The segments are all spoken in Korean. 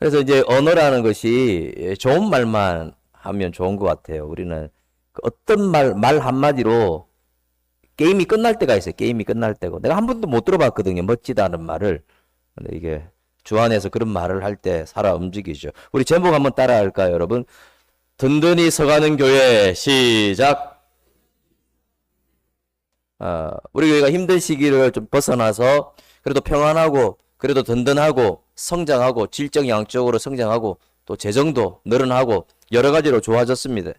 그래서 이제 언어라는 것이 좋은 말만 하면 좋은 것 같아요. 우리는 어떤 말 한마디로 게임이 끝날 때가 있어요. 게임이 끝날 때고. 내가 한 번도 못 들어봤거든요. 멋지다는 말을. 근데 이게 주 안에서 그런 말을 할 때 살아 움직이죠. 우리 제목 한번 따라 할까요, 여러분? 든든히 서가는 교회, 시작. 우리 교회가 힘든 시기를 좀 벗어나서 그래도 평안하고, 그래도 든든하고, 성장하고, 질적 양적으로 성장하고, 또 재정도 늘어나고, 여러 가지로 좋아졌습니다.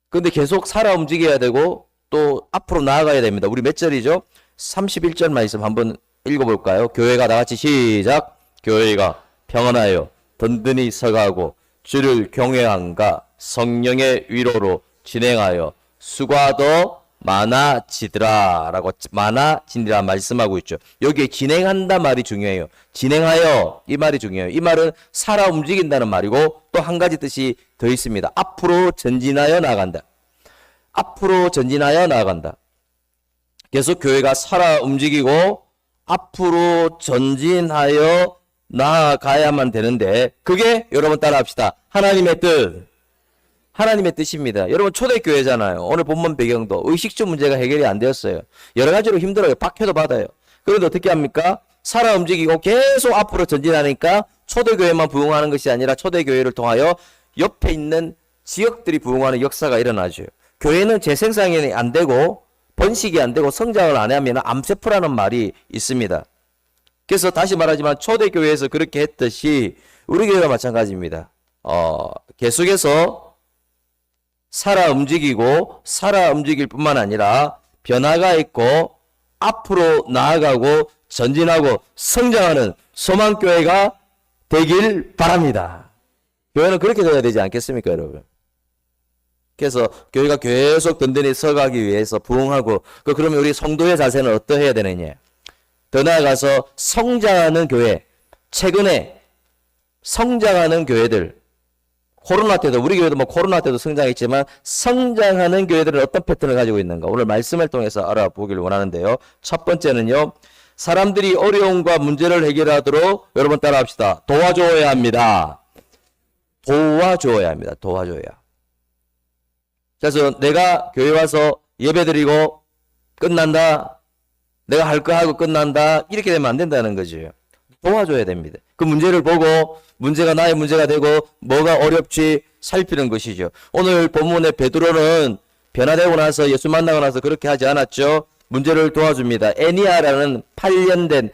근데 계속 살아 움직여야 되고 또 앞으로 나아가야 됩니다. 우리 몇 절이죠? 31절 말씀 한번 읽어볼까요? 교회가 다같이 시작. 교회가 평안하여 든든히 서가고 주를 경외함과 성령의 위로로 진행하여 수가 더 많아지더라 라고 많아지니라 말씀하고 있죠. 여기에 진행한다 말이 중요해요. 진행하여 이 말이 중요해요. 이 말은 살아 움직인다는 말이고 또 한 가지 뜻이 더 있습니다. 앞으로 전진하여 나간다. 앞으로 전진하여 나간다. 계속 교회가 살아 움직이고 앞으로 전진하여 나아가야만 되는데 그게 여러분 따라합시다. 하나님의 뜻. 하나님의 뜻입니다. 여러분 초대교회잖아요. 오늘 본문 배경도 의식주 문제가 해결이 안 되었어요. 여러 가지로 힘들어요. 박해도 받아요. 그런데 어떻게 합니까? 살아 움직이고 계속 앞으로 전진하니까 초대교회만 부흥하는 것이 아니라 초대교회를 통하여 옆에 있는 지역들이 부흥하는 역사가 일어나죠. 교회는 재생산이 안 되고 번식이 안 되고 성장을 안 하면 암세포라는 말이 있습니다. 그래서 다시 말하지만 초대교회에서 그렇게 했듯이 우리 교회가 마찬가지입니다. 계속해서 살아 움직이고 살아 움직일 뿐만 아니라 변화가 있고 앞으로 나아가고 전진하고 성장하는 소망교회가 되길 바랍니다. 교회는 그렇게 되어야 되지 않겠습니까, 여러분? 그래서 교회가 계속 든든히 서가기 위해서 부흥하고 그러면 우리 성도의 자세는 어떠해야 되느냐? 더 나아가서 성장하는 교회, 최근에 성장하는 교회들, 코로나 때도 우리 교회도 뭐 코로나 때도 성장했지만 성장하는 교회들은 어떤 패턴을 가지고 있는가? 오늘 말씀을 통해서 알아보기를 원하는데요. 첫 번째는요. 사람들이 어려움과 문제를 해결하도록 여러분 따라합시다. 도와줘야 합니다. 도와줘야 합니다. 도와줘야. 그래서 내가 교회 와서 예배드리고 끝난다. 내가 할 거 하고 끝난다. 이렇게 되면 안 된다는 거죠. 도와줘야 됩니다. 그 문제를 보고 문제가 나의 문제가 되고 뭐가 어렵지 살피는 것이죠. 오늘 본문의 베드로는 변화되고 나서 예수 만나고 나서 그렇게 하지 않았죠. 문제를 도와줍니다. 애니아라는 8년 된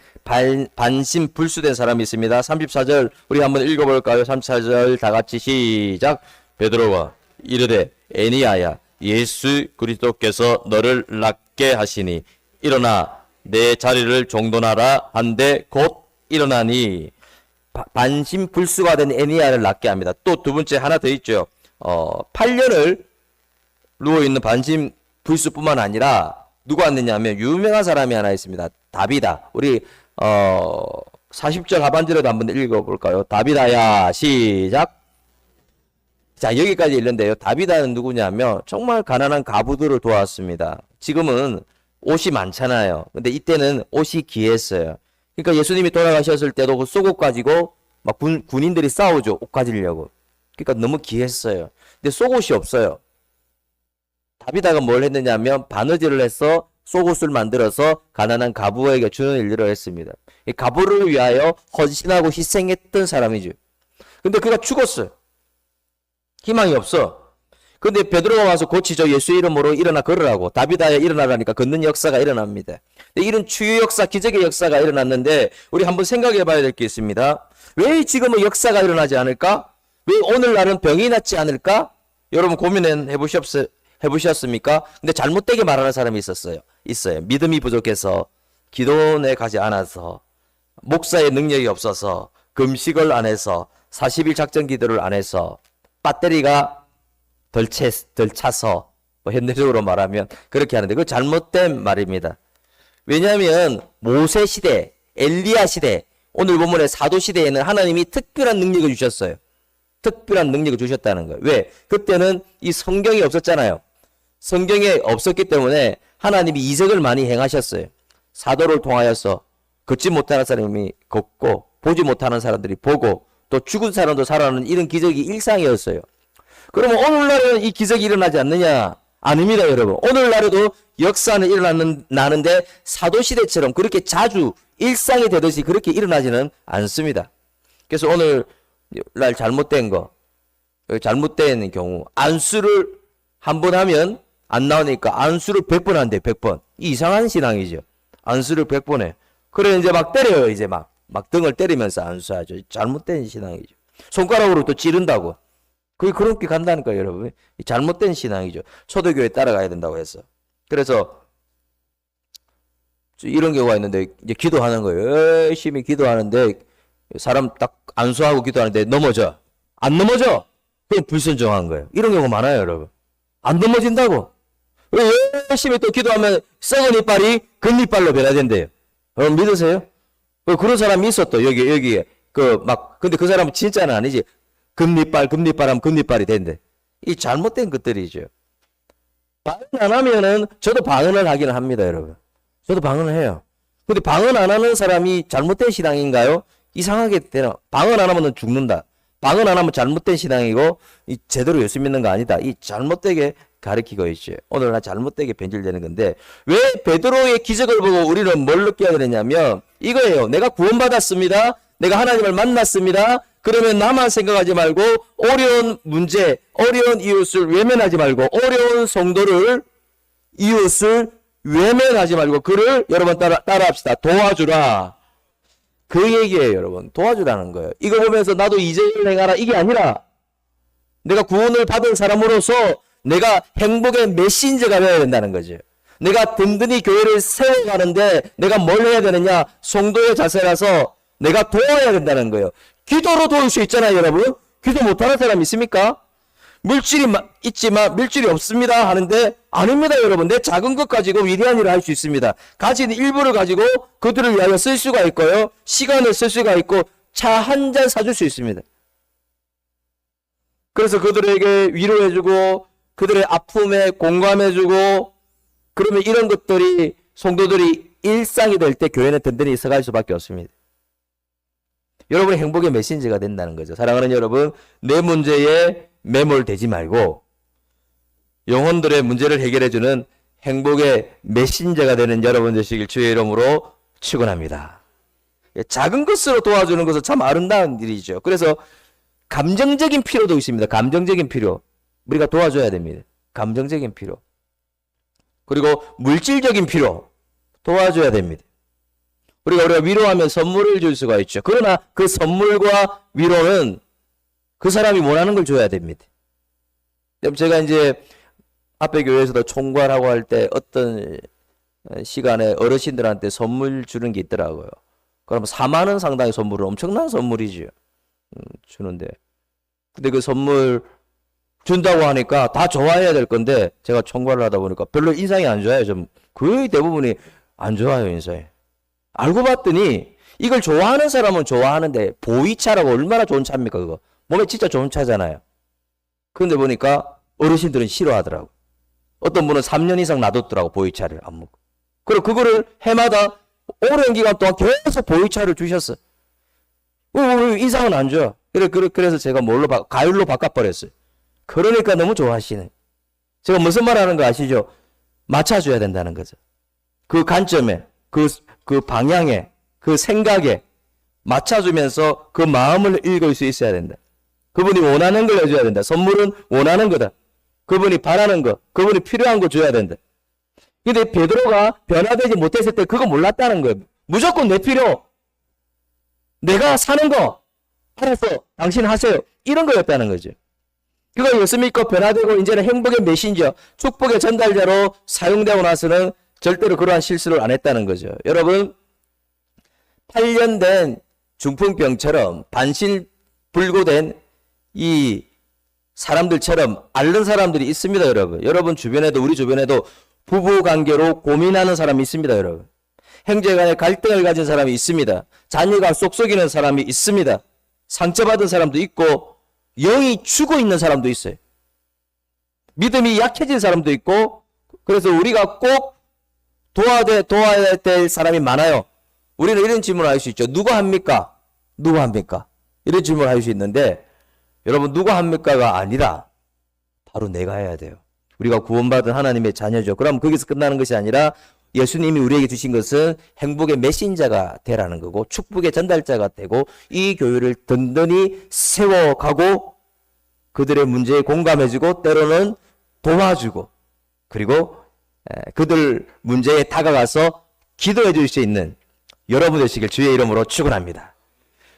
반신불수된 사람이 있습니다. 34절 우리 한번 읽어볼까요? 34절 다 같이 시작. 베드로가 이르되 애니아야 예수 그리스도께서 너를 낫게 하시니 일어나 내 자리를 정돈하라 한데 곧 일어나니 반신불수가 된 애니아를 낫게 합니다. 또 두 번째 하나 더 있죠. 8년을 누워있는 반신불수뿐만 아니라 누가 왔느냐 하면 유명한 사람이 하나 있습니다. 다비다. 우리 40절 하반절에도 한번 읽어볼까요? 다비다야 시작. 자 여기까지 읽는데요. 다비다는 누구냐면 정말 가난한 가부들을 도왔습니다. 지금은 옷이 많잖아요. 근데 이때는 옷이 귀했어요. 그러니까 예수님이 돌아가셨을 때도 그 속옷 가지고 막 군인들이 싸우죠. 옷 가지려고. 그러니까 너무 귀했어요. 근데 속옷이 없어요. 다비다가 뭘 했느냐면 바느질을 해서 속옷을 만들어서 가난한 가부에게 주는 일들을 했습니다. 이 가부를 위하여 헌신하고 희생했던 사람이죠. 근데 그가 죽었어요. 희망이 없어. 근데 베드로가 와서 고치죠. 예수 이름으로 일어나 걸으라고. 다비다야 일어나라니까 걷는 역사가 일어납니다. 이런 추유 역사, 기적의 역사가 일어났는데 우리 한번 생각해 봐야 될 게 있습니다. 왜 지금은 역사가 일어나지 않을까? 왜 오늘날은 병이 낫지 않을까? 여러분 고민해 보셨습니까? 근데 잘못되게 말하는 사람이 있어요. 믿음이 부족해서, 기도원에 가지 않아서, 목사의 능력이 없어서, 금식을 안 해서, 40일 작전 기도를 안 해서, 배터리가 덜 차서, 현대적으로 말하면 그렇게 하는데 그거 잘못된 말입니다. 왜냐하면 모세 시대, 엘리야 시대, 오늘 본문의 사도 시대에는 하나님이 특별한 능력을 주셨어요. 특별한 능력을 주셨다는 거예요. 왜? 그때는 이 성경이 없었잖아요. 성경에 없었기 때문에 하나님이 이적을 많이 행하셨어요. 사도를 통하여서 걷지 못하는 사람이 걷고 보지 못하는 사람들이 보고 또 죽은 사람도 살아나는 이런 기적이 일상이었어요. 그러면 오늘날에는 이 기적이 일어나지 않느냐? 아닙니다, 여러분. 오늘날에도 역사는 일어나는데 사도시대처럼 그렇게 자주 일상이 되듯이 그렇게 일어나지는 않습니다. 그래서 오늘날 잘못된 경우 안수를 한 번 하면 안 나오니까 안수를 100번 한대, 100번. 이상한 신앙이죠. 안수를 100번 해. 그래 이제 막 때려요. 이제 막 등을 때리면서 안수하죠. 잘못된 신앙이죠. 손가락으로 또 찌른다고. 그게 그렇게 간다니까요, 여러분. 잘못된 신앙이죠. 초대교회 따라가야 된다고 해서. 그래서 이런 경우가 있는데 이제 기도하는 거예요. 열심히 기도하는데 사람 딱 안수하고 기도하는데 넘어져. 안 넘어져. 그럼 불순종한 거예요. 이런 경우가 많아요, 여러분. 안 넘어진다고. 열심히 또 기도하면 썩은 이빨이 금이빨로 변화된대요. 여러분 믿으세요? 그런 사람이 있었어. 여기에. 근데 그 사람은 진짜는 아니지. 금리빨 하면 금리빨이 된대. 이 잘못된 것들이죠. 방언 안 하면은, 저도 방언을 하기는 합니다, 여러분. 저도 방언을 해요. 근데 방언 안 하는 사람이 잘못된 신앙인가요? 이상하게 되나? 방언 안 하면 죽는다. 방언 안 하면 잘못된 신앙이고, 이 제대로 예수 믿는 거 아니다. 이 잘못되게 가르치고 있죠. 오늘날 잘못되게 변질되는 건데, 왜 베드로의 기적을 보고 우리는 뭘 느껴야 되느냐면, 이거예요. 내가 구원받았습니다. 내가 하나님을 만났습니다. 그러면 나만 생각하지 말고 어려운 문제, 어려운 이웃을 외면하지 말고 어려운 성도를, 이웃을 외면하지 말고 그를 여러분 따라합시다. 도와주라. 그 얘기예요, 여러분. 도와주라는 거예요. 이거 보면서 나도 이제를 행하라. 이게 아니라 내가 구원을 받은 사람으로서 내가 행복의 메신저가 되어야 된다는 거죠. 내가 든든히 교회를 세워가는데 내가 뭘 해야 되느냐? 성도의 자세라서 내가 도와야 된다는 거예요. 기도로 도울 수 있잖아요, 여러분. 기도 못하는 사람 있습니까? 물질이 있지만 물질이 없습니다 하는데 아닙니다, 여러분. 내 작은 것 가지고 위대한 일을 할 수 있습니다. 가진 일부를 가지고 그들을 위하여 쓸 수가 있고요. 시간을 쓸 수가 있고 차 한 잔 사줄 수 있습니다. 그래서 그들에게 위로해주고 그들의 아픔에 공감해주고 그러면 이런 것들이 성도들이 일상이 될 때 교회는 든든히 서갈 수밖에 없습니다. 여러분의 행복의 메신저가 된다는 거죠. 사랑하는 여러분, 내 문제에 매몰되지 말고 영혼들의 문제를 해결해주는 행복의 메신저가 되는 여러분 되시길 주의 이름으로 축원합니다. 작은 것으로 도와주는 것은 참 아름다운 일이죠. 그래서 감정적인 필요도 있습니다. 감정적인 필요. 우리가 도와줘야 됩니다. 감정적인 필요. 그리고 물질적인 필요. 도와줘야 됩니다. 우리가 위로하면 선물을 줄 수가 있죠. 그러나 그 선물과 위로는 그 사람이 원하는 걸 줘야 됩니다. 제가 이제 앞에 교회에서도 총괄하고 할 때 어떤 시간에 어르신들한테 선물 주는 게 있더라고요. 그럼 4만 원 상당의 선물은 엄청난 선물이죠. 주는데. 근데 그 선물 준다고 하니까 다 좋아해야 될 건데 제가 총괄을 하다 보니까 별로 인상이 안 좋아요. 좀 거의 대부분이 안 좋아요, 인상이. 알고 봤더니 이걸 좋아하는 사람은 좋아하는데 보이차라고 얼마나 좋은 차입니까, 그거. 몸에 진짜 좋은 차잖아요. 그런데 보니까 어르신들은 싫어하더라고. 어떤 분은 3년 이상 놔뒀더라고, 보이차를 안 먹고. 그리고 그거를 해마다 오랜 기간 동안 계속 보이차를 주셨어. 인상은 안 좋아. 그래서 제가 가율로 바꿔버렸어요. 그러니까 너무 좋아하시네. 제가 무슨 말 하는 거 아시죠? 맞춰줘야 된다는 거죠. 그 관점에, 그 방향에, 그 생각에 맞춰주면서 그 마음을 읽을 수 있어야 된다. 그분이 원하는 걸 해줘야 된다. 선물은 원하는 거다. 그분이 바라는 거, 그분이 필요한 거 줘야 된다. 근데 베드로가 변화되지 못했을 때 그거 몰랐다는 거예요. 무조건 내 필요, 내가 사는 거, 알았어, 당신 하세요. 이런 거였다는 거죠. 그거 예수 믿고 변화되고 이제는 행복의 메신저, 축복의 전달자로 사용되고 나서는 절대로 그러한 실수를 안 했다는 거죠. 여러분, 8년 된 중풍병처럼 반신불고된 이 사람들처럼 앓는 사람들이 있습니다, 여러분. 여러분 주변에도, 우리 주변에도 부부관계로 고민하는 사람이 있습니다, 여러분. 형제간의 갈등을 가진 사람이 있습니다. 자녀가 쏙쏙이는 사람이 있습니다. 상처받은 사람도 있고 영이 죽어 있는 사람도 있어요. 믿음이 약해진 사람도 있고 그래서 우리가 꼭 도와야 될 사람이 많아요. 우리는 이런 질문을 할 수 있죠. 누가 합니까? 누가 합니까? 이런 질문을 할 수 있는데 여러분 누가 합니까가 아니라 바로 내가 해야 돼요. 우리가 구원받은 하나님의 자녀죠. 그럼 거기서 끝나는 것이 아니라 예수님이 우리에게 주신 것은 행복의 메신저가 되라는 거고 축복의 전달자가 되고 이 교회를 든든히 세워가고 그들의 문제에 공감해주고 때로는 도와주고 그리고 그들 문제에 다가가서 기도해 줄 수 있는 여러분 되시길 주의 이름으로 축원합니다.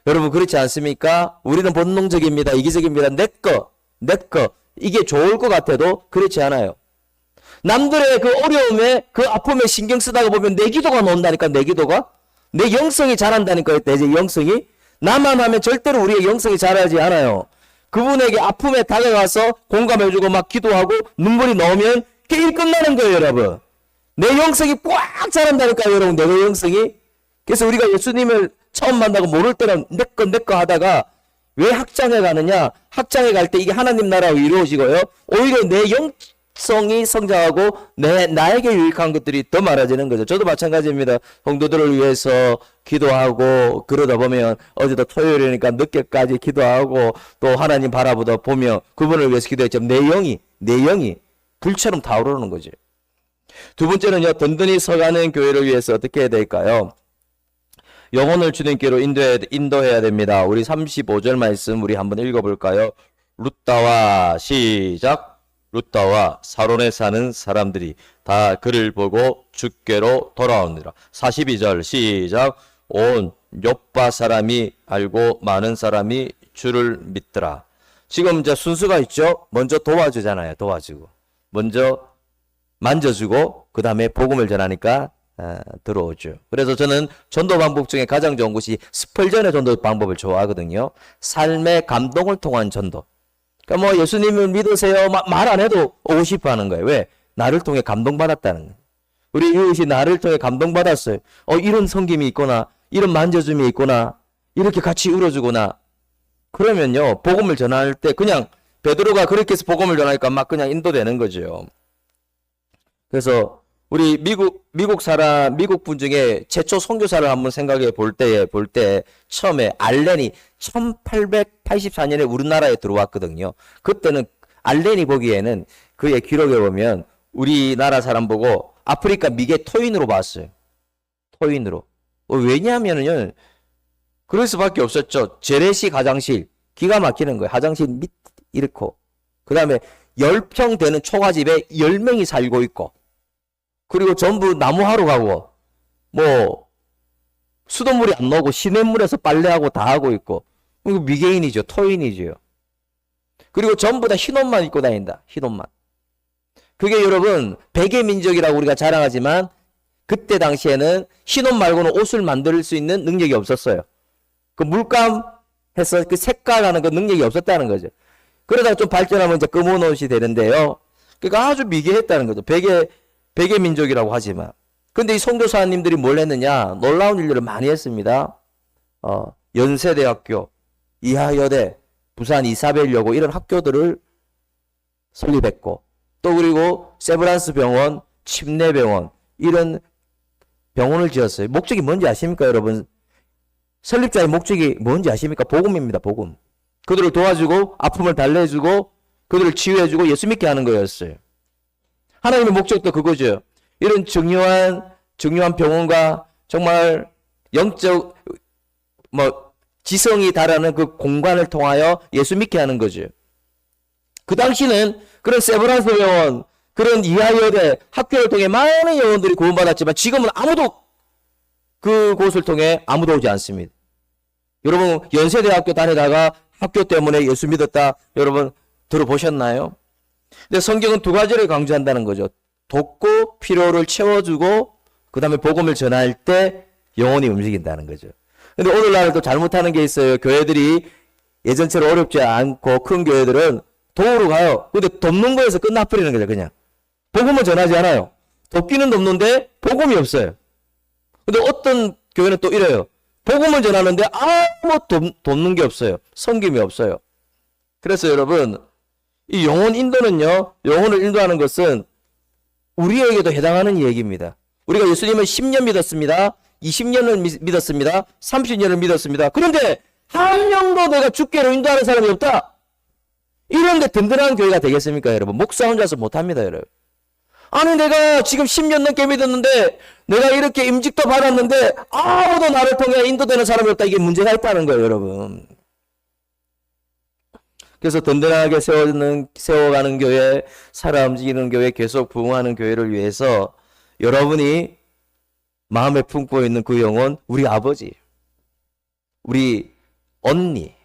여러분 그렇지 않습니까? 우리는 본능적입니다. 이기적입니다. 내거 이게 좋을 것 같아도 그렇지 않아요. 남들의 그 어려움에 그 아픔에 신경 쓰다가 보면 내 기도가 나온다니까. 내 기도가 내 영성이 자란다니까요. 내 영성이 나만 하면 절대로 우리의 영성이 자라지 않아요. 그분에게 아픔에 다가가서 공감해주고 막 기도하고 눈물이 나오면 게임 끝나는 거예요. 여러분 내 영성이 꽉 자란다니까요. 여러분 내 영성이. 그래서 우리가 예수님을 처음 만나고 모를 때는 내거 하다가 왜 학장에 가느냐? 학장에 갈 때 이게 하나님 나라로 이루어지고요. 오히려 내 영성이 성장하고 나에게 유익한 것들이 더 많아지는 거죠. 저도 마찬가지입니다. 성도들을 위해서 기도하고 그러다 보면 어제도 토요일이니까 늦게까지 기도하고 또 하나님 바라보다 보면 그분을 위해서 기도했지만 내 영이 불처럼 타오르는 거죠. 두 번째는요. 든든히 서가는 교회를 위해서 어떻게 해야 될까요? 영혼을 주님께로 인도해야 됩니다. 우리 35절 말씀 우리 한번 읽어볼까요? 룻다와 시작. 룻다와 사론에 사는 사람들이 다 그를 보고 주께로 돌아오니라. 42절 시작. 온 욥바 사람이 알고 많은 사람이 주를 믿더라. 지금 이제 순수가 있죠. 먼저 도와주잖아요. 도와주고 먼저 만져주고 그 다음에 복음을 전하니까 들어오죠. 그래서 저는 전도 방법 중에 가장 좋은 것이 스펄전의 전도 방법을 좋아하거든요. 삶의 감동을 통한 전도. 그러니까 뭐 예수님을 믿으세요 말 안 해도 오고 싶어 하는 거예요. 왜? 나를 통해 감동받았다는 거예요. 우리 이웃이 나를 통해 감동받았어요. 이런 섬김이 있구나. 이런 만져줌이 있구나. 이렇게 같이 울어주구나. 그러면요. 복음을 전할 때 그냥 베드로가 그렇게 해서 복음을 전하니까 막 그냥 인도되는 거죠. 그래서 우리 미국 분 중에 최초 선교사를 한번 생각해 볼 때 처음에 알렌이 1884년에 우리나라에 들어왔거든요. 그때는 알렌이 보기에는 그의 기록에 보면 우리나라 사람 보고 아프리카 미개 토인으로 봤어요. 토인으로. 왜냐하면요. 그럴 수밖에 없었죠. 재래식 화장실. 기가 막히는 거예요. 화장실 밑 이렇고. 그 다음에 10평 되는 초가집에 10명이 살고 있고. 그리고 전부 나무하러 가고 뭐 수돗물이 안 나오고 시냇물에서 빨래하고 다 하고 있고 미개인이죠. 토인이죠. 그리고 전부 다 흰옷만 입고 다닌다. 흰옷만. 그게 여러분 백의 민족이라고 우리가 자랑하지만 그때 당시에는 흰옷 말고는 옷을 만들 수 있는 능력이 없었어요. 그 물감해서 그 색깔하는 그 능력이 없었다는 거죠. 그러다가 좀 발전하면 이제 검은 옷이 되는데요. 그러니까 아주 미개했다는 거죠. 백의 민족이라고 하지만. 근데 이 선교사님들이 뭘 했느냐? 놀라운 일들을 많이 했습니다. 연세대학교, 이하여대, 부산 이사벨여고 이런 학교들을 설립했고 또 그리고 세브란스 병원, 침례병원 이런 병원을 지었어요. 목적이 뭔지 아십니까 여러분? 설립자의 목적이 뭔지 아십니까? 복음입니다. 복음. 그들을 도와주고 아픔을 달래주고 그들을 치유해주고 예수 믿게 하는 거였어요. 하나님의 목적도 그거죠. 이런 중요한 병원과 정말 영적 지성이 달하는 그 공간을 통하여 예수 믿게 하는 거죠. 그 당시는 그런 세브란스 병원, 그런 이하여대 학교를 통해 많은 영혼들이 구원받았지만 지금은 아무도 그곳을 통해 아무도 오지 않습니다. 여러분 연세대학교 다니다가 학교 때문에 예수 믿었다 여러분 들어보셨나요? 근데 성경은 두 가지를 강조한다는 거죠. 돕고 필요를 채워주고 그 다음에 복음을 전할 때 영혼이 움직인다는 거죠. 근데 오늘날은 또 잘못하는 게 있어요. 교회들이 예전처럼 어렵지 않고 큰 교회들은 도우러 가요. 근데 돕는 거에서 끝나버리는 거죠. 그냥 복음을 전하지 않아요. 돕기는 돕는데 복음이 없어요. 근데 어떤 교회는 또 이래요. 복음을 전하는데 아무 돕는 게 없어요. 섬김이 없어요. 그래서 여러분 이 영혼 인도는요. 영혼을 인도하는 것은 우리에게도 해당하는 얘기입니다. 우리가 예수님을 10년 믿었습니다. 20년을 믿었습니다. 30년을 믿었습니다. 그런데 한 명도 내가 주께로 인도하는 사람이 없다. 이런데 든든한 교회가 되겠습니까, 여러분? 목사 혼자서 못합니다, 여러분. 아니, 내가 지금 10년 넘게 믿었는데, 내가 이렇게 임직도 받았는데, 아무도 나를 통해 인도되는 사람이 없다. 이게 문제가 있다는 거예요, 여러분. 그래서 든든하게 세워가는 교회, 살아 움직이는 교회, 계속 부흥하는 교회를 위해서 여러분이 마음에 품고 있는 그 영혼, 우리 아버지, 우리 언니,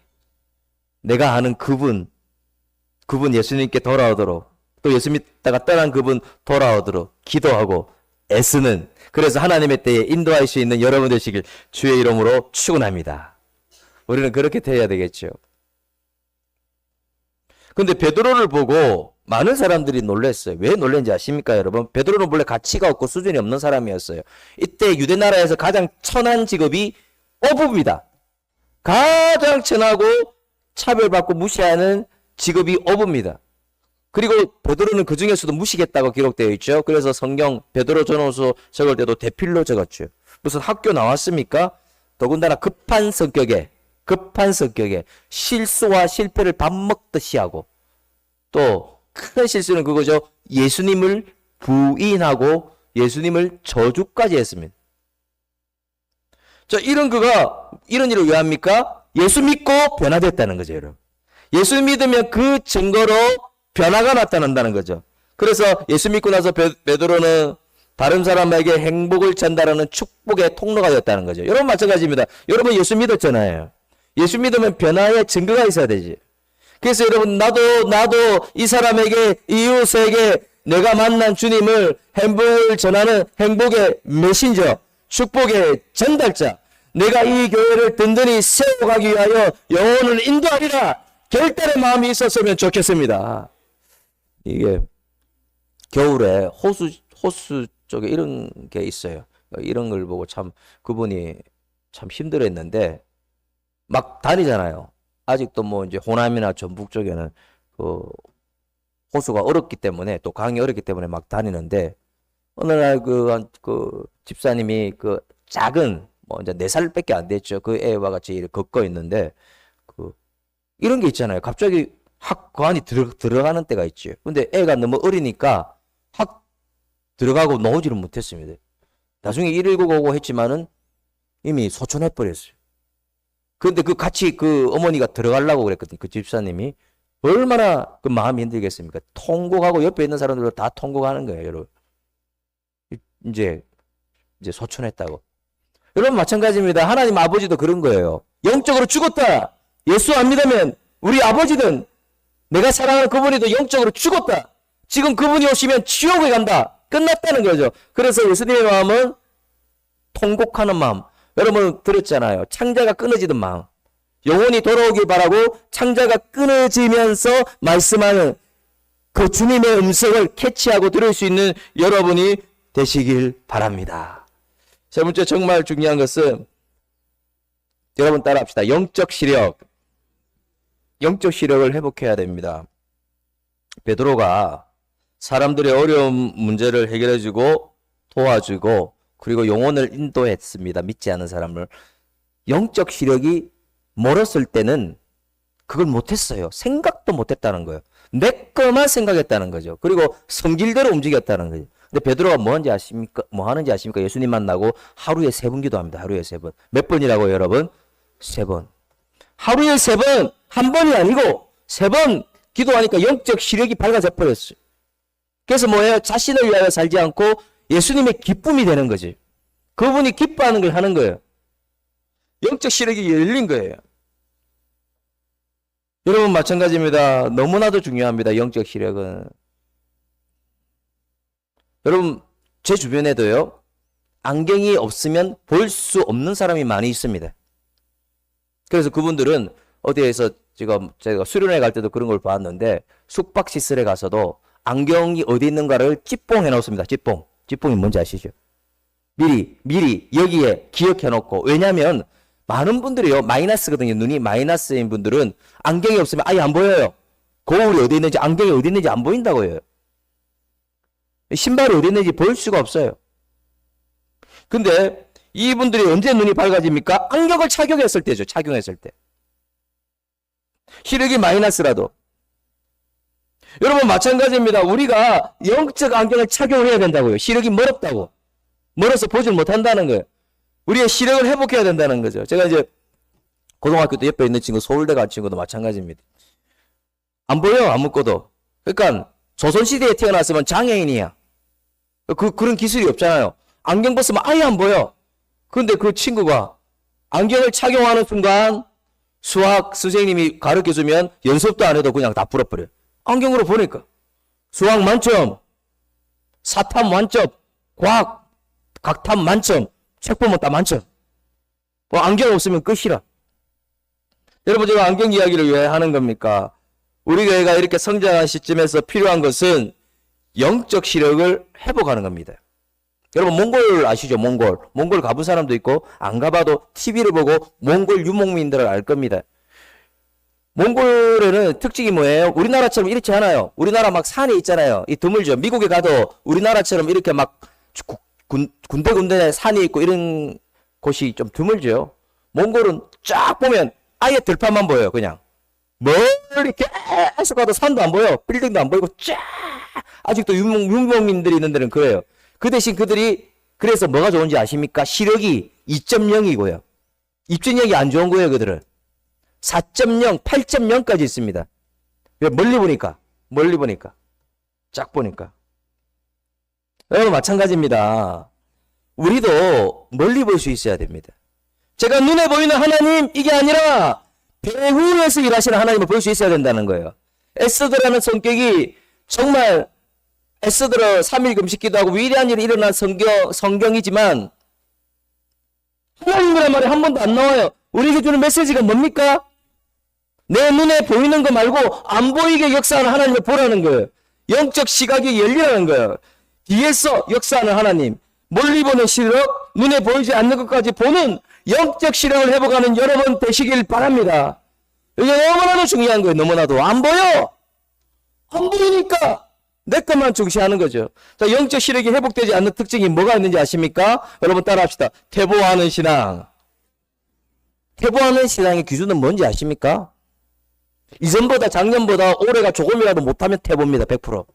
내가 아는 그분 예수님께 돌아오도록, 또 예수 믿다가 떠난 그분 돌아오도록 기도하고 애쓰는, 그래서 하나님의 때에 인도할 수 있는 여러분 되시길 주의 이름으로 축원합니다. 우리는 그렇게 되어야 되겠죠. 근데 베드로를 보고 많은 사람들이 놀랐어요. 왜 놀랐는지 아십니까, 여러분? 베드로는 원래 가치가 없고 수준이 없는 사람이었어요. 이때 유대 나라에서 가장 천한 직업이 어부입니다. 가장 천하고 차별받고 무시하는 직업이 어부입니다. 그리고 베드로는 그 중에서도 무시겠다고 기록되어 있죠. 그래서 성경 베드로 전후서 적을 때도 대필로 적었죠. 무슨 학교 나왔습니까? 더군다나 급한 성격에 실수와 실패를 밥 먹듯이 하고, 또 큰 실수는 그거죠. 예수님을 부인하고 예수님을 저주까지 했습니다. 자, 이런 그가 이런 일을 왜 합니까? 예수 믿고 변화됐다는 거죠, 여러분. 예수 믿으면 그 증거로 변화가 나타난다는 거죠. 그래서 예수 믿고 나서 베드로는 다른 사람에게 행복을 전달하는 축복의 통로가 되었다는 거죠. 여러분 마찬가지입니다. 여러분 예수 믿었잖아요. 예수 믿으면 변화의 증거가 있어야 되지. 그래서 여러분 나도 이 사람에게, 이웃에게 내가 만난 주님을 행복을 전하는 행복의 메신저, 축복의 전달자, 내가 이 교회를 든든히 세워가기 위하여 영혼을 인도하리라 결단의 마음이 있었으면 좋겠습니다. 이게 겨울에 호수 쪽에 이런 게 있어요. 이런 걸 보고 참 그분이 참 힘들어했는데, 막 다니잖아요. 아직도 뭐 이제 호남이나 전북 쪽에는 그 호수가 어렵기 때문에, 또 강이 어렵기 때문에 막 다니는데, 어느 날 그 집사님이 그 작은 뭐 이제 4살밖에 안 됐죠. 그 애와 같이 이렇게 걷고 있는데, 이런 게 있잖아요. 갑자기 확 그 안에 들어가는 때가 있죠. 근데 애가 너무 어리니까 확 들어가고 나오지를 못했습니다. 나중에 119 했지만은 이미 소천해 버렸어요. 근데 같이 어머니가 들어가려고 그랬거든요. 그 집사님이. 얼마나 그 마음이 힘들겠습니까? 통곡하고 옆에 있는 사람들도 다 통곡하는 거예요, 여러분. 이제 소천했다고. 여러분 마찬가지입니다. 하나님 아버지도 그런 거예요. 영적으로 죽었다. 예수 안 믿으면 우리 아버지든 내가 사랑하는 그분이도 영적으로 죽었다. 지금 그분이 오시면 지옥에 간다. 끝났다는 거죠. 그래서 예수님의 마음은 통곡하는 마음. 여러분 들었잖아요. 창자가 끊어지던 마음. 영혼이 돌아오길 바라고 창자가 끊어지면서 말씀하는 그 주님의 음성을 캐치하고 들을 수 있는 여러분이 되시길 바랍니다. 세 번째 정말 중요한 것은, 여러분 따라합시다. 영적 시력. 영적 시력을 회복해야 됩니다. 베드로가 사람들의 어려운 문제를 해결해주고 도와주고 그리고 영혼을 인도했습니다. 믿지 않은 사람을. 영적 시력이 멀었을 때는 그걸 못했어요. 생각도 못했다는 거예요. 내 것만 생각했다는 거죠. 그리고 성질대로 움직였다는 거죠. 근데 베드로가 뭐 하는지 아십니까? 예수님 만나고 하루에 3번 기도합니다. 하루에 3번. 몇 번이라고요, 여러분? 3번. 하루에 3번, 한 번이 아니고 3번 기도하니까 영적 시력이 밝아져 버렸어요. 그래서 뭐예요? 자신을 위하여 살지 않고 예수님의 기쁨이 되는 거지. 그분이 기뻐하는 걸 하는 거예요. 영적 시력이 열린 거예요. 여러분 마찬가지입니다. 너무나도 중요합니다. 영적 시력은. 여러분 제 주변에도요, 안경이 없으면 볼 수 없는 사람이 많이 있습니다. 그래서 그분들은 어디에서 지금 제가 수련회 갈 때도 그런 걸 봤는데, 숙박시설에 가서도 안경이 어디 있는가를 찌뽕해 놓습니다. 찌뽕이 뭔지 아시죠? 미리 여기에 기억해 놓고. 왜냐하면 많은 분들이요, 마이너스거든요. 눈이 마이너스인 분들은 안경이 없으면 아예 안 보여요. 거울이 어디 있는지, 안경이 어디 있는지 안 보인다고 해요. 신발이 어디 있는지 볼 수가 없어요. 근데 이분들이 언제 눈이 밝아집니까? 안경을 착용했을 때죠. 착용했을 때. 시력이 마이너스라도. 여러분 마찬가지입니다. 우리가 영적 안경을 착용해야 된다고요. 시력이 멀었다고. 멀어서 보질 못한다는 거예요. 우리의 시력을 회복해야 된다는 거죠. 제가 이제 고등학교 때 옆에 있는 친구, 서울대 간 친구도 마찬가지입니다. 안 보여, 안 묶어도. 그러니까 조선시대에 태어났으면 장애인이야. 그런 기술이 없잖아요. 안경 벗으면 아예 안 보여. 근데 그 친구가 안경을 착용하는 순간 수학 선생님이 가르쳐주면 연습도 안 해도 그냥 다 풀어버려요. 안경으로 보니까. 수학 만점, 사탐 만점, 과학, 각탐 만점, 책 보면 다 만점. 안경 없으면 끝이라. 여러분, 제가 안경 이야기를 왜 하는 겁니까? 우리 교회가 이렇게 성장한 시점에서 필요한 것은 영적 시력을 회복하는 겁니다. 여러분, 몽골 아시죠? 몽골. 몽골 가본 사람도 있고, 안 가봐도 TV를 보고 몽골 유목민들을 알 겁니다. 몽골에는 특징이 뭐예요? 우리나라처럼 이렇지 않아요. 우리나라 막 산이 있잖아요. 이 드물죠. 미국에 가도 우리나라처럼 이렇게 막 군데군데 산이 있고 이런 곳이 좀 드물죠. 몽골은 쫙 보면 아예 들판만 보여요. 그냥 멀리 계속 가도 산도 안 보여, 빌딩도 안 보이고 쫙. 아직도 유목민들이 있는 데는 그래요. 그 대신 그들이 그래서 뭐가 좋은지 아십니까? 시력이 2.0이고요. 입진력이 안 좋은 거예요. 그들은 4.0, 8.0까지 있습니다. 왜? 멀리 보니까 쫙 보니까. 여러분 마찬가지입니다. 우리도 멀리 볼 수 있어야 됩니다. 제가 눈에 보이는 하나님, 이게 아니라 배후에서 일하시는 하나님을 볼 수 있어야 된다는 거예요. 에스더라는 성격이 정말 에스더로 3일 금식기도 하고 위대한 일이 일어난 성경이지만 하나님이란 말이 한 번도 안 나와요. 우리에게 주는 메시지가 뭡니까? 내 눈에 보이는 거 말고 안 보이게 역사하는 하나님을 보라는 거예요. 영적 시각이 열리라는 거예요. 뒤에서 역사하는 하나님, 멀리 보는 시력, 눈에 보이지 않는 것까지 보는 영적 시력을 회복하는 여러분 되시길 바랍니다. 이게 너무나도 중요한 거예요. 너무나도. 안 보여! 안 보이니까 내 것만 중시하는 거죠. 자, 영적 시력이 회복되지 않는 특징이 뭐가 있는지 아십니까? 여러분 따라합시다. 퇴보하는 신앙. 퇴보하는 신앙의 기준은 뭔지 아십니까? 이전보다 작년보다 올해가 조금이라도 못하면 퇴보입니다. 100%.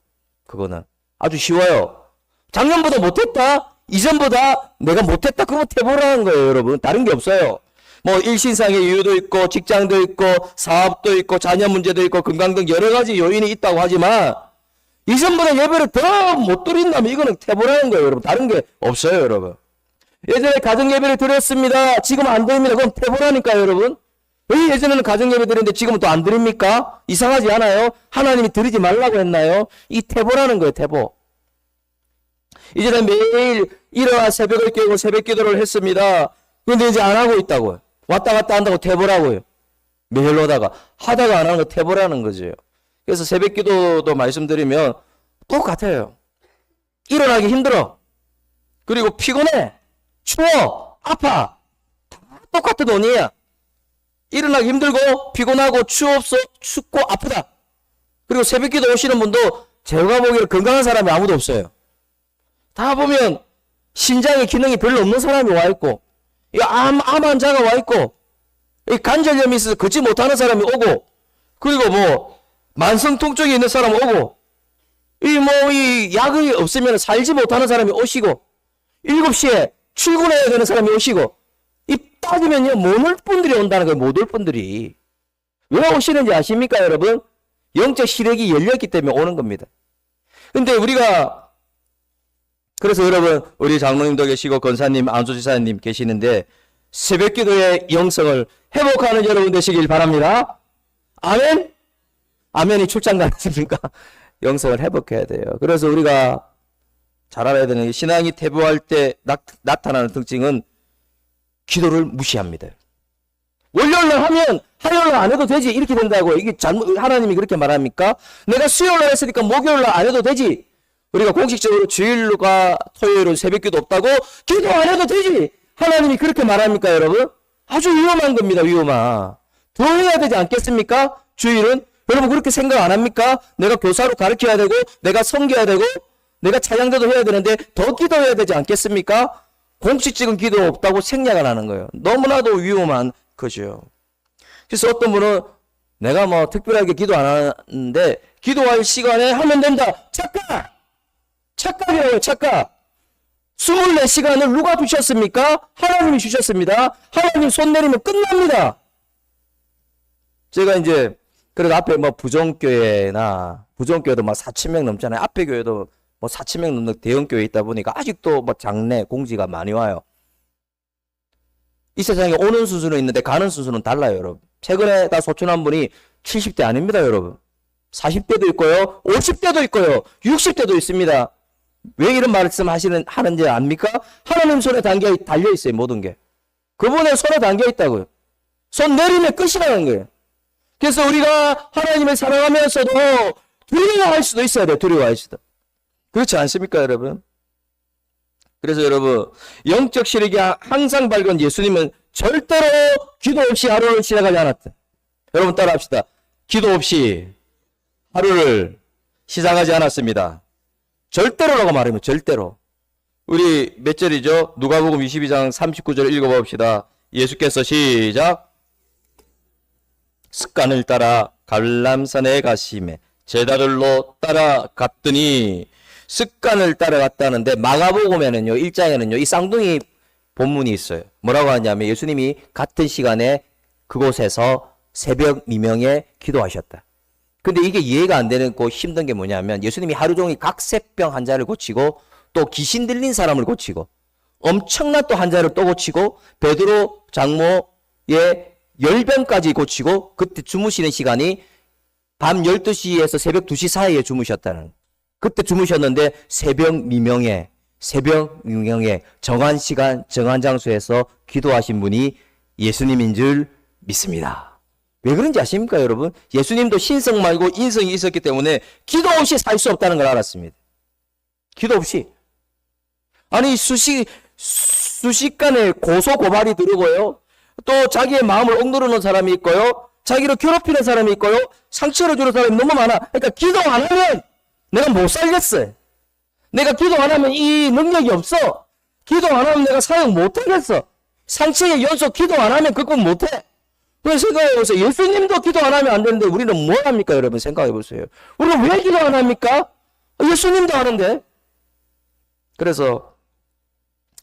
그거는 아주 쉬워요. 작년보다 못했다? 이전보다 내가 못했다? 그러면 퇴보라는 거예요. 여러분. 다른 게 없어요. 뭐 일신상의 이유도 있고 직장도 있고 사업도 있고 자녀 문제도 있고 건강 등 여러 가지 요인이 있다고 하지만 이전보다 예배를 더 못 드린다면 이거는 퇴보라는 거예요. 여러분. 다른 게 없어요. 여러분. 예전에 가정 예배를 드렸습니다. 지금 안 드립니다. 그럼 퇴보라니까요. 여러분. 왜 예전에는 가정 예배 드렸는데 지금은 또 안 드립니까? 이상하지 않아요? 하나님이 드리지 말라고 했나요? 이 퇴보라는 거예요. 퇴보. 이제는 매일 일어나 새벽을 깨고 새벽 기도를 했습니다. 근데 이제 안 하고 있다고요. 왔다 갔다 한다고 퇴보라고요. 매일 오다가 하다가 안 하는 거 퇴보라는 거죠. 그래서 새벽 기도도 말씀드리면 똑같아요. 일어나기 힘들어. 그리고 피곤해. 추워. 아파. 다 똑같은 논리야. 일어나기 힘들고 피곤하고 춥고 아프다. 그리고 새벽 기도 오시는 분도 제가 보기에 건강한 사람이 아무도 없어요. 다 보면 신장의 기능이 별로 없는 사람이 와 있고, 암 환자가 와 있고, 관절염이 있어서 걷지 못하는 사람이 오고, 그리고 뭐 만성 통증이 있는 사람 오고, 이 약이 없으면 살지 못하는 사람이 오시고, 7시에 출근해야 되는 사람이 오시고, 이 따지면요, 못 올 분들이 온다는 거예요. 못 올 분들이. 왜 오시는지 아십니까, 여러분? 영적 시력이 열렸기 때문에 오는 겁니다. 근데 우리가, 그래서 여러분, 우리 장로님도 계시고, 권사님, 안수지사님 계시는데, 새벽 기도의 영성을 회복하는 여러분 되시길 바랍니다. 아멘? 아멘이 출장 가능합니까? 영성을 회복해야 돼요. 그래서 우리가 잘 알아야 되는 게, 신앙이 퇴보할 때 나타나는 특징은 기도를 무시합니다. 월요일날 하면 화요일날 안 해도 되지. 이렇게 된다고. 이게 하나님이 그렇게 말합니까? 내가 수요일날 했으니까 목요일날 안 해도 되지. 우리가 공식적으로 주일과 토요일은 새벽기도 없다고 기도 안 해도 되지. 하나님이 그렇게 말합니까, 여러분? 아주 위험한 겁니다. 위험한. 더 해야 되지 않겠습니까? 주일은. 여러분 그렇게 생각 안 합니까? 내가 교사로 가르쳐야 되고 내가 섬겨야 되고 내가 찬양대도 해야 되는데 더 기도해야 되지 않겠습니까? 공식적인 기도 없다고 생략을 하는 거예요. 너무나도 위험한 거죠. 그래서 어떤 분은 내가 뭐 특별하게 기도 안 하는데 기도할 시간에 하면 된다. 착각! 착각이라고요, 착각. 24시간을 누가 주셨습니까? 하나님이 주셨습니다. 하나님 손 내리면 끝납니다. 제가 이제 그리고 앞에 뭐 부정교회도 막 4,000명 넘잖아요. 앞에 교회도 뭐 4,000명 넘는 대형 교회 있다 보니까 아직도 뭐 장례 공지가 많이 와요. 이 세상에 오는 순서는 있는데 가는 순서는 달라요, 여러분. 최근에 다 소천한 분이 70대 아닙니다, 여러분. 40대도 있고요, 50대도 있고요, 60대도 있습니다. 왜 이런 말씀 하는지 압니까? 하나님 손에 달려 있어요, 모든 게. 그분의 손에 담겨 있다고요. 손 내리면 끝이라는 거예요. 그래서 우리가 하나님을 사랑하면서도 두려워할 수도 있어야 돼요, 두려워할 수도. 그렇지 않습니까, 여러분? 그래서 여러분, 영적 시력이 항상 밝은 예수님은 절대로 기도 없이 하루를 시작하지 않았다. 여러분 따라합시다. 기도 없이 하루를 시작하지 않았습니다. 절대로라고 말하면 절대로. 우리 몇 절이죠? 누가복음 22장 39절 읽어봅시다. 예수께서 시작. 습관을 따라 갈람산에 가시매 제자들로 따라갔더니, 습관을 따라갔다는데 마가복음에는요 1장에는요 이 쌍둥이 본문이 있어요. 뭐라고 하냐면 예수님이 같은 시간에 그곳에서 새벽 미명에 기도하셨다. 근데 이게 이해가 안 되는 거 힘든 게 뭐냐면 예수님이 하루 종일 각색병 환자를 고치고 또 귀신 들린 사람을 고치고 엄청난 또 환자를 또 고치고 베드로 장모의 열병까지 고치고 그때 주무시는 시간이 밤 12시에서 새벽 2시 사이에 주무셨다는, 그때 주무셨는데 새벽 미명에 정한 시간 정한 장소에서 기도하신 분이 예수님인 줄 믿습니다. 왜 그런지 아십니까, 여러분? 예수님도 신성 말고 인성이 있었기 때문에 기도 없이 살 수 없다는 걸 알았습니다. 기도 없이. 아니 수시간에 고소 고발이 들어오고요, 또 자기의 마음을 억누르는 사람이 있고요, 자기를 괴롭히는 사람이 있고요, 상처를 주는 사람이 너무 많아. 그러니까 기도 안 하면 내가 못 살겠어. 내가 기도 안 하면 이 능력이 없어. 기도 안 하면 내가 사역 못 하겠어. 상처의 연속 기도 안 하면 그거 못 해. 그래서 생각해보세요. 예수님도 기도 안 하면 안 되는데 우리는 뭐 합니까, 여러분? 생각해보세요. 우리는 왜 기도 안 합니까? 예수님도 하는데. 그래서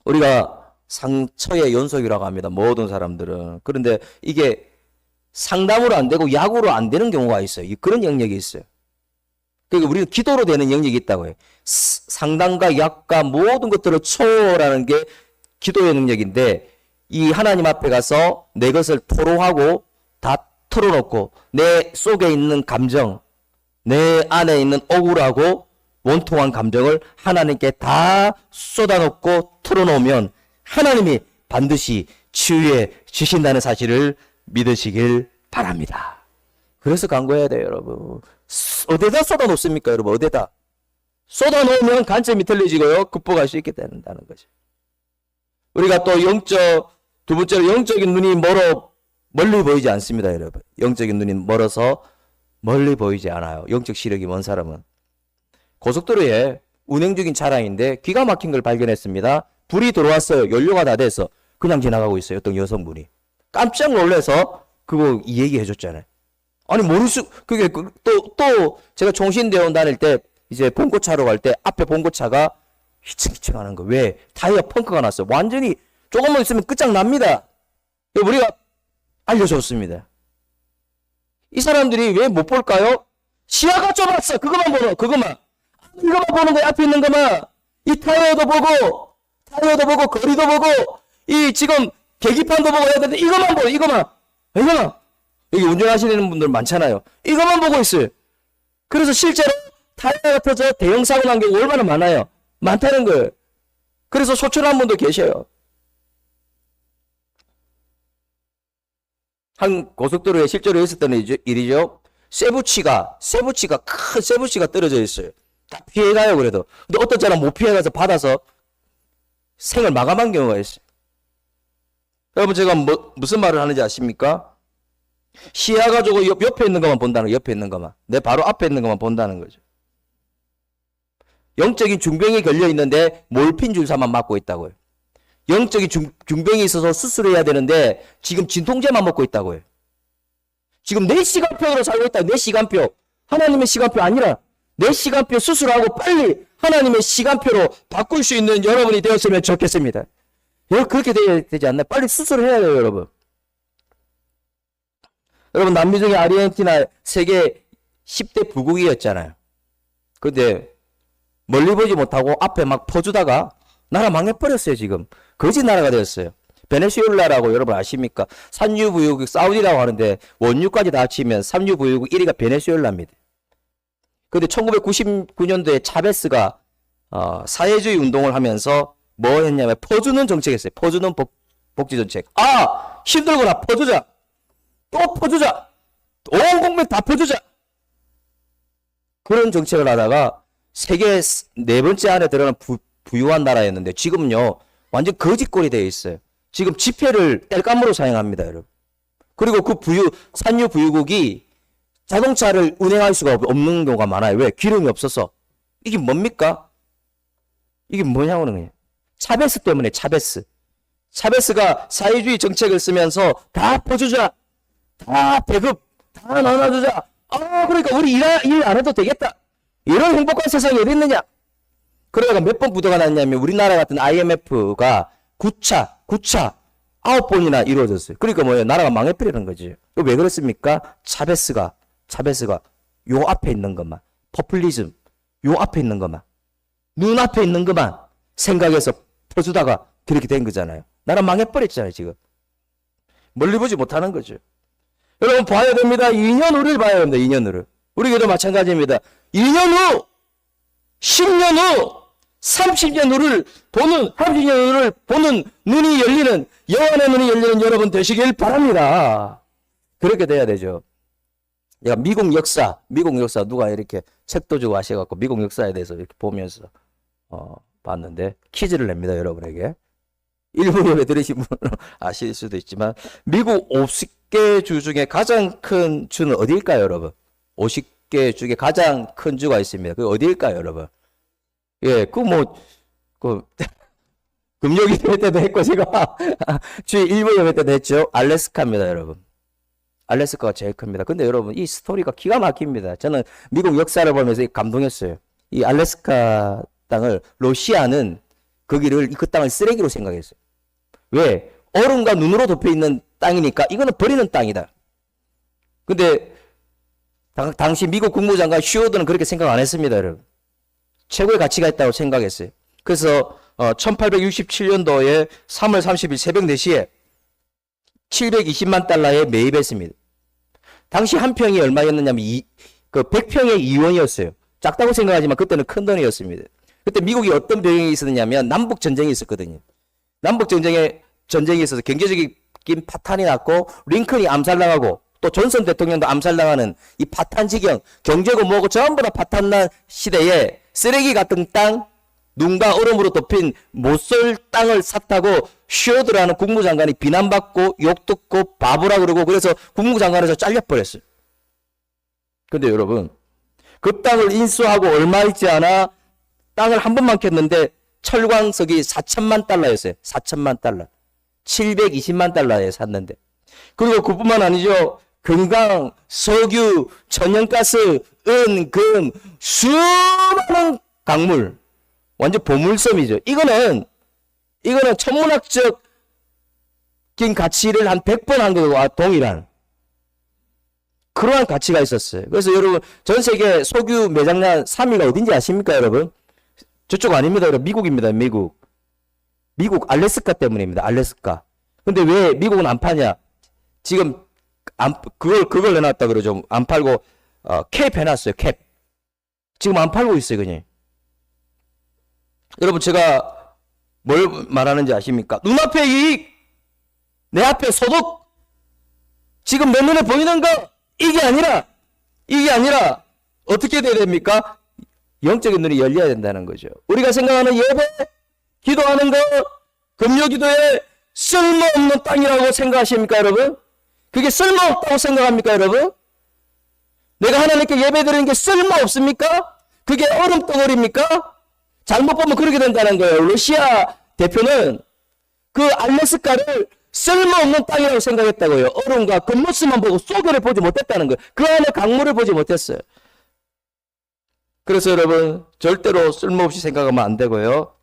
우리가 상처의 연속이라고 합니다, 모든 사람들은. 그런데 이게 상담으로 안 되고 약으로 안 되는 경우가 있어요. 그런 영역이 있어요. 그러니까 우리는 기도로 되는 영역이 있다고 해요. 상담과 약과 모든 것들을 초월하는 게 기도의 능력인데, 이 하나님 앞에 가서 내 것을 토로하고 다 털어놓고 내 속에 있는 감정, 내 안에 있는 억울하고 원통한 감정을 하나님께 다 쏟아놓고 털어놓으면 하나님이 반드시 치유해 주신다는 사실을 믿으시길 바랍니다. 그래서 간구해야 돼요, 여러분. 어디다 쏟아놓습니까, 여러분? 어디다? 쏟아놓으면 관점이 틀려지고요, 극복할 수 있게 된다는 거죠. 우리가 또 두 번째로 영적인 눈이 멀리 보이지 않습니다, 여러분. 영적인 눈이 멀어서 멀리 보이지 않아요. 영적 시력이 먼 사람은. 고속도로에 운행 중인 차량인데 기가 막힌 걸 발견했습니다. 불이 들어왔어요. 연료가 다 돼서 그냥 지나가고 있어요, 어떤 여성분이. 깜짝 놀라서 그거 이 얘기 해줬잖아요. 아니, 그게 또 제가 총신대원 다닐 때 이제 봉고차로 갈 때 앞에 봉고차가 휘청휘청 하는 거. 왜? 타이어 펑크가 났어요. 완전히 조금만 있으면 끝장납니다. 우리가 알려줬습니다. 이 사람들이 왜 못 볼까요? 시야가 좁았어. 그것만 그것만. 이거만 보는 거야, 앞에 있는 것만. 이 타이어도 보고, 거리도 보고, 이 지금 계기판도 보고 해야 되는데 이것만 보여, 이것만. 여기 운전하시는 분들 많잖아요. 이것만 보고 있어요. 그래서 실제로 타이어가 터져 대형 사고 난 경우 얼마나 많아요. 많다는 거예요. 그래서 소천한 분도 계셔요. 한 고속도로에 실제로 있었던 일이죠. 세부치가 큰 세부치가 떨어져 있어요. 다 피해가요, 그래도. 근데 어떤 사람 못 피해가서 받아서 생을 마감한 경우가 있어요. 여러분, 제가 무슨 말을 하는지 아십니까? 시야가 저거 옆에 있는 것만 본다는 거예요. 옆에 있는 것만. 내 바로 앞에 있는 것만 본다는 거죠. 영적인 중병이 걸려 있는데 몰핀 주사만 맞고 있다고요. 영적인 중병이 있어서 수술해야 되는데 지금 진통제만 먹고 있다고요. 지금 내 시간표로 살고 있다. 내 시간표. 하나님의 시간표 아니라 내 시간표 수술하고 빨리 하나님의 시간표로 바꿀 수 있는 여러분이 되었으면 좋겠습니다. 그렇게 되지 않나요? 빨리 수술을 해야 돼요, 여러분. 여러분, 남미 중에 아르헨티나 세계 10대 부국이었잖아요. 근데 멀리 보지 못하고 앞에 막 퍼주다가 나라 망해버렸어요, 지금. 거지 나라가 되었어요. 베네수엘라라고 여러분 아십니까? 산유부유국 사우디라고 하는데 원유까지 다 합치면 산유부유국 1위가 베네수엘라입니다. 근데 1999년도에 차베스가 사회주의 운동을 하면서 뭐 했냐면 퍼주는 정책했어요. 퍼주는 복지 정책. 아! 힘들구나. 퍼주자. 또 퍼주자. 온 국민 다 퍼주자. 그런 정책을 하다가 세계 네 번째 안에 들어가는 부유한 나라였는데 지금요 완전 거짓골이 되어 있어요. 지금 지폐를 땔감으로 사용합니다, 여러분. 그리고 그 산유 부유국이 자동차를 운행할 수가 없는 경우가 많아요. 왜? 기름이 없어서. 이게 뭡니까? 이게 뭐냐고는 거예요. 차베스 때문에 차베스. 차베스가 사회주의 정책을 쓰면서 다 퍼주자. 다 배급. 다 나눠주자. 그러니까 우리 일 안 해도 되겠다. 이런 행복한 세상이 어디 있느냐? 그러다가 몇 번 부도가 났냐면 우리나라 같은 IMF가 9차 9번이나 이루어졌어요. 그러니까 뭐예요? 나라가 망해버리는 거지. 왜 그렇습니까? 차베스가 요 앞에 있는 것만, 포퓰리즘 요 앞에 있는 것만, 눈앞에 있는 것만 생각해서 퍼주다가 그렇게 된 거잖아요. 나라 망해버렸잖아요, 지금. 멀리 보지 못하는 거죠. 여러분 봐야 됩니다. 2년 후를 봐야 됩니다. 2년 후를. 우리에게도 마찬가지입니다. 2년 후, 10년 후, 30년 후를 보는 눈이 열리는, 영안의 눈이 열리는 여러분 되시길 바랍니다. 그렇게 돼야 되죠. 미국 역사 누가 이렇게 책도 주고 하셔갖고 미국 역사에 대해서 이렇게 보면서 봤는데 퀴즈를 냅니다, 여러분에게. 일본 예배 들으신 분은 아실 수도 있지만 미국 50개 주 중에 가장 큰 주는 어디일까요, 여러분? 50개 중에 가장 큰 주가 있습니다. 그게 어디일까요, 여러분? 예, 금요일 예배 때도 했고 제가 주에 일본 예배 때도 했죠. 알래스카입니다, 여러분. 알래스카가 제일 큽니다. 근데 여러분 이 스토리가 기가 막힙니다. 저는 미국 역사를 보면서 감동했어요. 이 알래스카 땅을 러시아는 그 땅을 쓰레기로 생각했어요. 왜? 얼음과 눈으로 덮여 있는 땅이니까 이거는 버리는 땅이다. 근데 당시 미국 국무장관 슈어드는 그렇게 생각 안 했습니다, 여러분. 최고의 가치가 있다고 생각했어요. 그래서 1867년도에 3월 30일 새벽 4시에 720만 달러에 매입했습니다. 당시 한 평이 얼마였느냐면 100평의 2원이었어요. 작다고 생각하지만 그때는 큰 돈이었습니다. 그때 미국이 어떤 배경이 있었냐면 남북 전쟁이 있었거든요. 남북 전쟁이 있어서 경제적인 파탄이 났고 링컨이 암살당하고 또 존슨 대통령도 암살당하는 이 파탄지경, 경제고 뭐고 전부 다 파탄난 시대에 쓰레기 같은 땅, 눈과 얼음으로 덮인 못쏠 땅을 샀다고 슈어드라는 국무장관이 비난받고 욕듣고 바보라 그러고 그래서 국무장관에서 잘려버렸어요. 근데 여러분 그 땅을 인수하고 얼마 있지 않아 땅을 한 번만 캤는데 철광석이 4천만 달러였어요. 4천만 달러. 720만 달러에 샀는데. 그리고 그뿐만 아니죠. 금강, 석유, 천연가스, 은, 금, 수많은 강물. 완전 보물섬이죠. 이거는 천문학적인 가치를 한 100번 한 것과 동일한 그러한 가치가 있었어요. 그래서 여러분 전 세계 석유 매장량 3위가 어딘지 아십니까, 여러분? 저쪽 아닙니다, 여러분. 미국입니다, 미국. 미국 알래스카 때문입니다, 알래스카. 근데 왜 미국은 안 파냐? 지금 그걸 내놨다 그러죠. 안 팔고 캡 해놨어요, 캡. 지금 안 팔고 있어요, 그냥. 여러분 제가 뭘 말하는지 아십니까? 눈앞의 이익, 내 앞에 소득, 지금 내 눈에 보이는 거 이게 아니라 어떻게 돼야 됩니까? 영적인 눈이 열려야 된다는 거죠. 우리가 생각하는 예배, 기도하는 거, 금요기도에 쓸모없는 땅이라고 생각하십니까, 여러분? 그게 쓸모없다고 생각합니까, 여러분? 내가 하나님께 예배드리는 게 쓸모없습니까? 그게 얼음덩어리입니까? 잘못 보면 그렇게 된다는 거예요. 러시아 대표는 그 알래스카를 쓸모없는 땅이라고 생각했다고요. 얼음과 겉모습만 보고 속을 보지 못했다는 거예요. 그 안에 강물을 보지 못했어요. 그래서 여러분 절대로 쓸모없이 생각하면 안 되고요.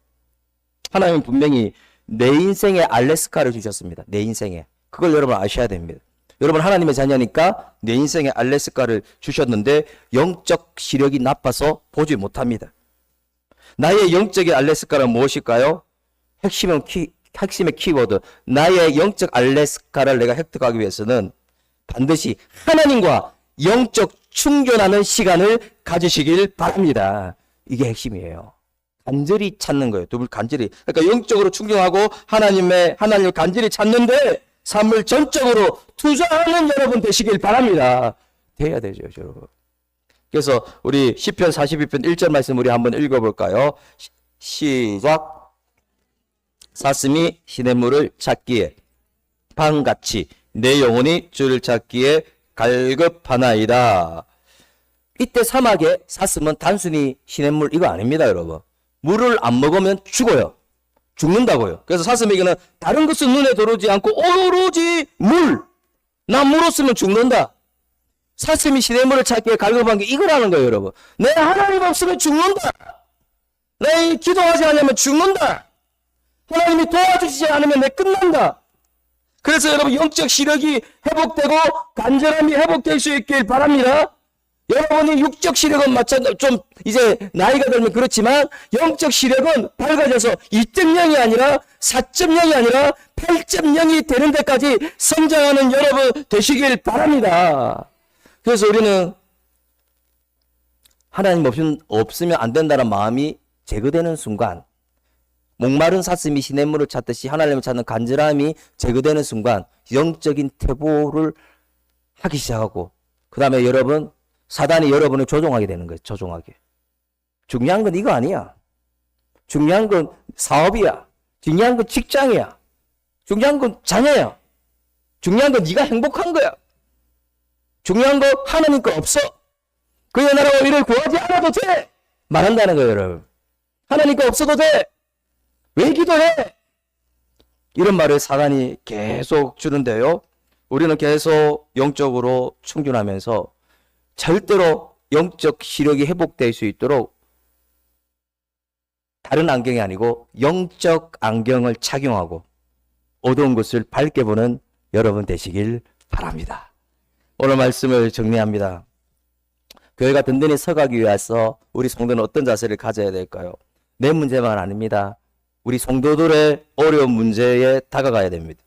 하나님은 분명히 내 인생에 알래스카를 주셨습니다. 내 인생에. 그걸 여러분 아셔야 됩니다. 여러분 하나님의 자녀니까 내 인생에 알래스카를 주셨는데 영적 시력이 나빠서 보지 못합니다. 나의 영적인 알래스카는 무엇일까요? 핵심의 키워드. 나의 영적 알래스카를 내가 획득하기 위해서는 반드시 하나님과 영적 충전하는 시간을 가지시길 바랍니다. 이게 핵심이에요. 간절히 찾는 거예요. 두 분 간절히. 그러니까 영적으로 충전하고 하나님을 간절히 찾는데 삶을 전적으로 투자하는 여러분 되시길 바랍니다. 돼야 되죠, 여러분. 그래서 우리 시편 42편 1절 말씀 우리 한번 읽어볼까요? 시작. 사슴이 시냇물을 찾기에 방같이 내 영혼이 주를 찾기에 갈급하나이다. 이때 사막에 사슴은 단순히 시냇물 이거 아닙니다, 여러분. 물을 안 먹으면 죽어요. 죽는다고요. 그래서 사슴에게는 다른 것은 눈에 들어오지 않고 오로지 물. 나 물 없으면 죽는다. 사슴이 시냇물을 찾기에 갈급한 게 이거라는 거예요, 여러분. 내 하나님 없으면 죽는다. 내 기도하지 않으면 죽는다. 하나님이 도와주시지 않으면 내 끝난다. 그래서 여러분 영적 시력이 회복되고 간절함이 회복될 수 있길 바랍니다. 여러분이 육적 시력은 마찬가지로 좀 이제 나이가 들면 그렇지만 영적 시력은 밝아져서 2.0이 아니라 4.0이 아니라 8.0이 되는 데까지 성장하는 여러분 되시길 바랍니다. 그래서 우리는 하나님 없으면 안 된다는 마음이 제거되는 순간, 목마른 사슴이 시냇물을 찾듯이 하나님을 찾는 간절함이 제거되는 순간 영적인 퇴보를 하기 시작하고, 그 다음에 여러분 사단이 여러분을 조종하게 되는 거예요. 조종하게. 중요한 건 이거 아니야. 중요한 건 사업이야. 중요한 건 직장이야. 중요한 건 자녀야. 중요한 건 네가 행복한 거야. 중요한 거 하나님 거 없어. 그의 나라와 의를 구하지 않아도 돼. 말한다는 거예요, 여러분. 하나님 거 없어도 돼. 왜 기도해? 이런 말을 사단이 계속 주는데요. 우리는 계속 영적으로 충전하면서 절대로 영적 시력이 회복될 수 있도록 다른 안경이 아니고 영적 안경을 착용하고 어두운 것을 밝게 보는 여러분 되시길 바랍니다. 오늘 말씀을 정리합니다. 교회가 든든히 서가기 위해서 우리 성도는 어떤 자세를 가져야 될까요? 내 문제만 아닙니다. 우리 성도들의 어려운 문제에 다가가야 됩니다.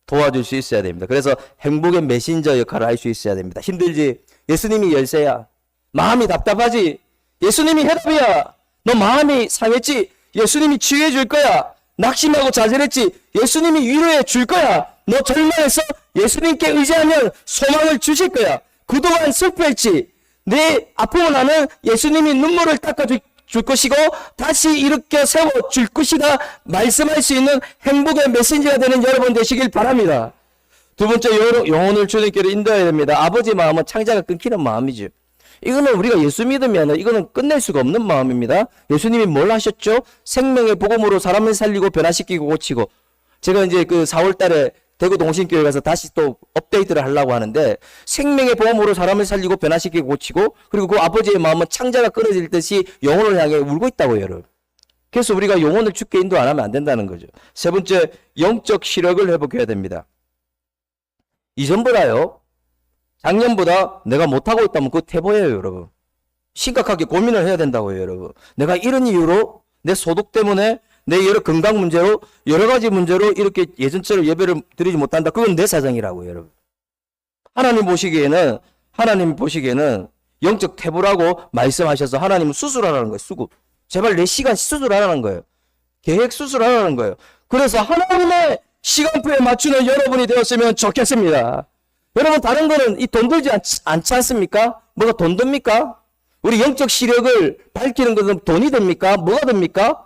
도와줄 수 있어야 됩니다. 그래서 행복의 메신저 역할을 할 수 있어야 됩니다. 힘들지? 예수님이 열쇠야. 마음이 답답하지? 예수님이 해답이야. 너 마음이 상했지? 예수님이 치유해 줄 거야. 낙심하고 좌절했지? 예수님이 위로해 줄 거야. 너 절망해서 예수님께 의지하면 소망을 주실 거야. 그동안 슬퍼했지? 내 아픔을 나는 예수님이 눈물을 닦아줄 것이고 다시 일으켜 세워줄 것이다 말씀할 수 있는 행복의 메신저가 되는 여러분 되시길 바랍니다. 두 번째, 영혼을 주님께로 인도해야 됩니다. 아버지 마음은 창자가 끊기는 마음이죠. 이거는 우리가 예수 믿으면 이거는 끝낼 수가 없는 마음입니다. 예수님이 뭘 하셨죠? 생명의 복음으로 사람을 살리고 변화시키고 고치고. 제가 이제 그 4월 달에 대구 동신교회 가서 다시 또 업데이트를 하려고 하는데, 생명의 복음으로 사람을 살리고 변화시키고 고치고, 그리고 그 아버지의 마음은 창자가 끊어질 듯이 영혼을 향해 울고 있다고요, 여러분. 그래서 우리가 영혼을 죽게 인도 안 하면 안 된다는 거죠. 세 번째, 영적 시력을 회복해야 됩니다. 이전보다요, 작년보다 내가 못하고 있다면 그거 퇴보예요, 여러분. 심각하게 고민을 해야 된다고요, 여러분. 내가 이런 이유로, 내 소득 때문에, 내 여러 건강 문제로, 여러 가지 문제로 이렇게 예전처럼 예배를 드리지 못한다. 그건 내 사정이라고요, 여러분. 하나님 보시기에는 영적 퇴보라고 말씀하셔서 하나님은 수술하라는 거예요, 수급. 제발 내 시간 수술하라는 거예요. 계획 수술하라는 거예요. 그래서 하나님의 시간표에 맞추는 여러분이 되었으면 좋겠습니다. 여러분, 다른 거는 이 돈 들지 않지 않습니까? 뭐가 돈 듭니까? 우리 영적 시력을 밝히는 것은 돈이 듭니까? 뭐가 듭니까?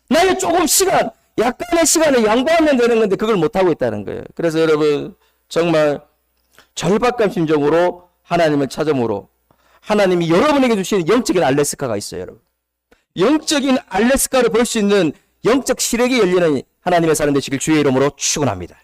나의 조금 시간, 약간의 시간을 양보하면 되는 건데 그걸 못하고 있다는 거예요. 그래서 여러분, 정말 절박한 심정으로 하나님을 찾음으로 하나님이 여러분에게 주시는 영적인 알래스카가 있어요, 여러분. 영적인 알래스카를 볼 수 있는 영적 시력이 열리는 하나님의 사람 되시길 주의 이름으로 축원합니다.